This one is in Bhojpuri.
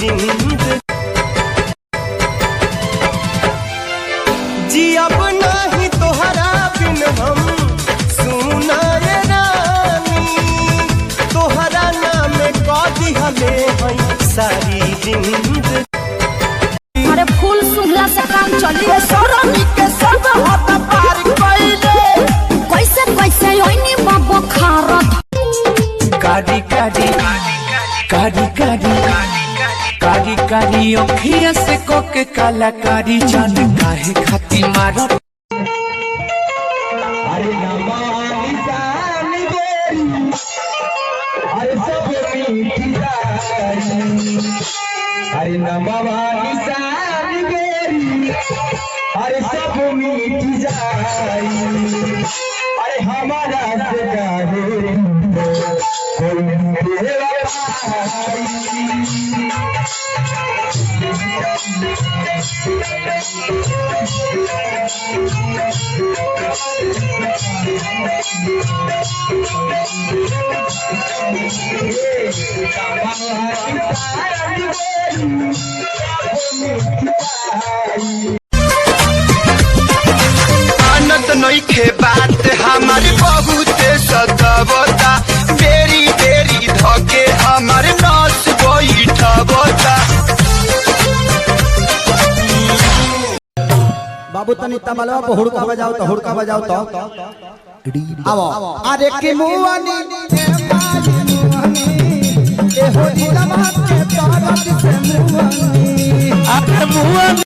जिंदगी जी अब नहीं तोहरा बिन हम सुना ये रानी तोहरा नाम कदी हले है सारी जिंदगी। अरे फूल सुनला से काम चली सरनी के सब हाथ पार कइले कैसे कैसे ओइनी बाबा खारत कारी कारी कारी कारी कारी कारी अखिया से कोके कलाकारी जान काहे खाती मारो। अरे नमानी जानी बेरी अरे सब मीठी जानी अरे नमानी जानी बेरी अरे सब मीठी जानी अरे हमारा से काहे आनंद नहीं खे बात हमारे बहुत सतावता बेरी बेरी धके हमारे नाच बैठबता। बाबू तनी तबलवा पे हुड़का बजाओ तो हुड़का बजाओ तो आवो अरे के मुआनी ए हो दिलवा के तारक से मुआनी अरे मुआनी